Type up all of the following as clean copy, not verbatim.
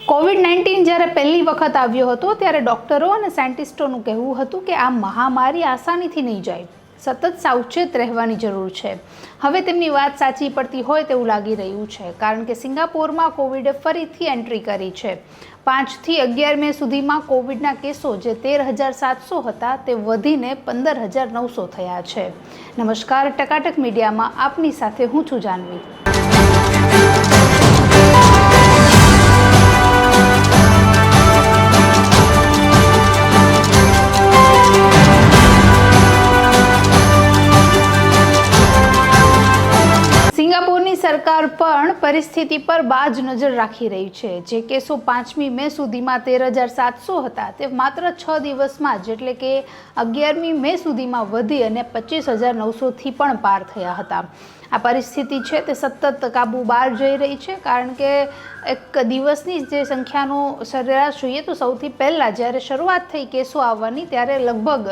COVID-19 જ્યારે પહેલી વખત આવ્યો હતો ત્યારે ડૉક્ટરો અને સાયન્ટિસ્ટોનું કહેવું હતું કે આ મહામારી આસાનીથી નહીં જાય, સતત સાવચેત રહેવાની જરૂર છે. હવે તેમની વાત સાચી પડતી હોય તેવું લાગી રહ્યું છે, કારણ કે સિંગાપોરમાં કોવિડે ફરીથી એન્ટ્રી કરી છે. 5 થી 11 મે સુધીમાં કોવિડના કેસો જે 13,700 હતા તે વધીને 15,900 થયા છે. નમસ્કાર, ટકાટક મીડિયામાં આપની સાથે હું છું જાનવી. સિંગાપોરની સરકાર પણ પરિસ્થિતિ પર બાજ નજર રાખી રહી છે. જે કેસો 5મી મે સુધીમાં 13,700 હતા તે માત્ર 6 દિવસમાં જ એટલે કે 11મી મે સુધીમાં વધી અને 25,900થી પણ પાર થયા હતા. આ પરિસ્થિતિ છે તે સતત કાબુ બહાર જઈ રહી છે, કારણ કે એક દિવસની જે સંખ્યાનો સરેરાશ જોઈએ તો સૌથી પહેલાં જ્યારે શરૂઆત થઈ કેસો આવવાની ત્યારે લગભગ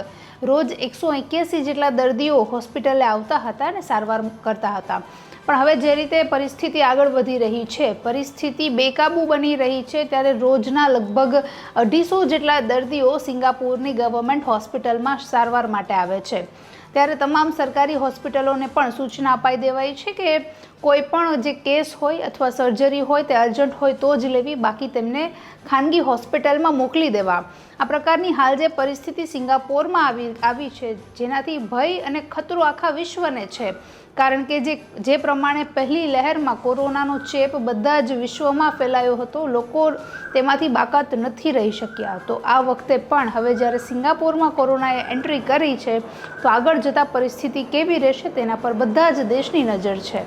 રોજ 181 જેટલા દર્દીઓ હોસ્પિટલે આવતા હતા અને સારવાર કરતા હતા. પણ હવે જે રીતે પરિસ્થિતિ આગળ વધી રહી છે, પરિસ્થિતિ બેકાબૂ બની રહી છે, ત્યારે રોજના લગભગ 250 જેટલા દર્દીઓ સિંગાપોરની ગવર્મેન્ટ હોસ્પિટલમાં સારવાર માટે આવે છે. ત્યારે તમામ સરકારી હોસ્પિટલોને પણ સૂચના અપાઈ દેવાઈ છે કે કોઈ પણ જે કેસ હોય અથવા સર્જરી હોય તે અર્જન્ટ હોય તો જ લેવી, બાકી તેમને ખાનગી હોસ્પિટલમાં મોકલી દેવા. આ પ્રકારની હાલ જે પરિસ્થિતિ સિંગાપોરમાં આવી છે, જેનાથી ભય અને ખતરો આખા વિશ્વને છે, કારણ કે જે પ્રમાણે પહેલી લહેરમાં કોરોનાનો ચેપ બધા જ વિશ્વમાં ફેલાયો હતો, લોકો તેમાંથી બાકાત નથી રહી શક્યા. તો આ વખતે પણ હવે જ્યારે સિંગાપોરમાં કોરોનાએ એન્ટ્રી કરી છે તો આગળ જતાં પરિસ્થિતિ કેવી રહેશે તેના પર બધા જ દેશની નજર છે.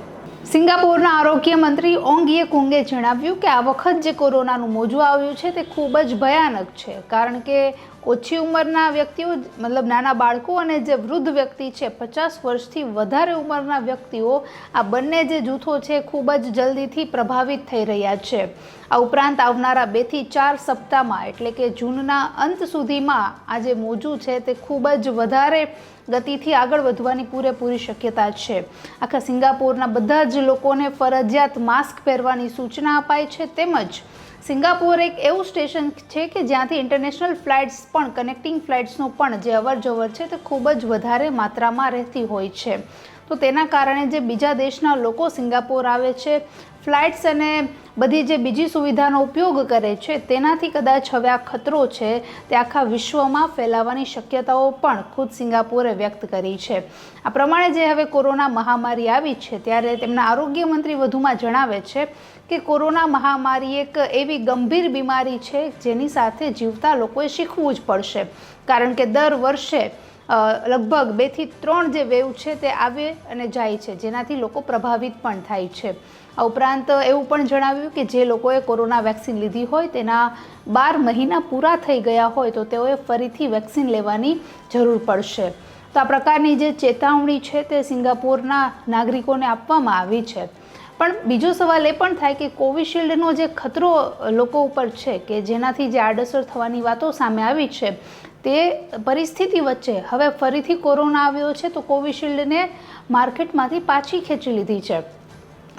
સિંગાપોરના આરોગ્ય મંત્રી ઓંગ યે કુંગે જણાવ્યું કે આ વખત જે કોરોનાનું મોજું આવ્યું છે તે ખૂબ જ ભયાનક છે, કારણ કે ઓછી ઉંમરના વ્યક્તિઓ મતલબ નાના બાળકો અને જે વૃદ્ધ વ્યક્તિ છે 50 વર્ષથી વધારે ઉંમરના વ્યક્તિઓ, આ બંને જે જૂથો છે ખૂબ જ જલ્દીથી પ્રભાવિત થઈ રહ્યા છે. આ ઉપરાંત આવનારા 2 થી 4 સપ્તાહમાં એટલે કે જૂનના અંત સુધીમાં આ જે મોજું છે તે ખૂબ જ વધારે ગતિથી આગળ વધવાની પૂરેપૂરી શક્યતા છે. આખા સિંગાપોરના બધા જ લોકોને ફરજિયાત માસ્ક પહેરવાની સૂચના અપાઈ છે. તેમજ સિંગાપોર એક એવું સ્ટેશન છે કે જ્યાંથી ઇન્ટરનેશનલ ફ્લાઇટ્સ પણ કનેક્ટિંગ ફ્લાઇટ્સનો પણ જે અવરજવર છે તે ખૂબ જ વધારે માત્રામાં રહેતી હોય છે. તો તેના કારણે જે બીજા દેશના લોકો સિંગાપોર આવે છે, ફ્લાઇટ્સ અને બધી જે બીજી સુવિધાનો ઉપયોગ કરે છે, તેનાથી કદાચ હવે આ ખતરો છે તે આખા વિશ્વમાં ફેલાવાની શક્યતાઓ પણ ખુદ સિંગાપોરે વ્યક્ત કરી છે. આ પ્રમાણે જે હવે કોરોના મહામારી આવી છે ત્યારે તેમના આરોગ્ય મંત્રી વધુમાં જણાવે છે કે કોરોના મહામારી એક એવી ગંભીર બીમારી છે જેની સાથે જીવતા લોકોએ શીખવું જ પડશે, કારણ કે દર વર્ષે લગભગ 2 થી 3 જે વેવ છે તે આવે અને જાય છે, જેનાથી લોકો પ્રભાવિત પણ થાય છે. આ ઉપરાંત એવું પણ જણાવ્યું કે જે લોકોએ કોરોના વેક્સિન લીધી હોય તેના 12 મહિના પૂરા થઈ ગયા હોય તો તેઓએ ફરીથી વેક્સિન લેવાની જરૂર પડશે. તો આ પ્રકારની જે ચેતવણી છે તે સિંગાપોરના નાગરિકોને આપવામાં આવી છે. પણ બીજો સવાલ એ પણ થાય કે કોવિશિલ્ડનો જે ખતરો લોકો ઉપર છે, કે જેનાથી જે આડઅસર થવાની વાતો સામે આવી છે, તે પરિસ્થિતિ વચ્ચે હવે ફરીથી કોરોના આવ્યો છે તો કોવિશિલ્ડને માર્કેટમાંથી પાછી ખેંચી લીધી છે.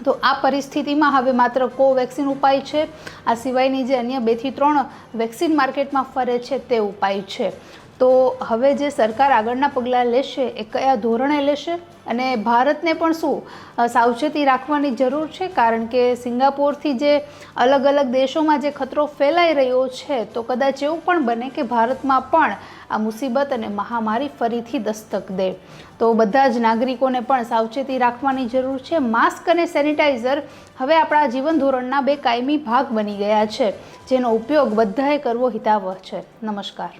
તો આ પરિસ્થિતિમાં હવે માત્ર કોવેક્સિન ઉપાય છે. આ સિવાયની જે અન્ય 2 થી 3 વેક્સિન માર્કેટમાં ફરે છે તે ઉપાય છે. તો હવે જે સરકાર આગળના પગલાં લેશે એ કયા ધોરણે લેશે, અને ભારતને પણ શું સાવચેતી રાખવાની જરૂર છે, કારણ કે સિંગાપોરથી જે અલગ અલગ દેશોમાં જે ખતરો ફેલાઈ રહ્યો છે તો કદાચ એવું પણ બને કે ભારતમાં પણ આ મુસીબત અને મહામારી ફરીથી દસ્તક દે. તો બધા જ નાગરિકોને પણ સાવચેતી રાખવાની જરૂર છે. માસ્ક અને સેનિટાઈઝર હવે આપણા જીવન ધોરણના 2 કાયમી ભાગ બની ગયા છે, જેનો ઉપયોગ બધાએ કરવો હિતાવહ છે. નમસ્કાર.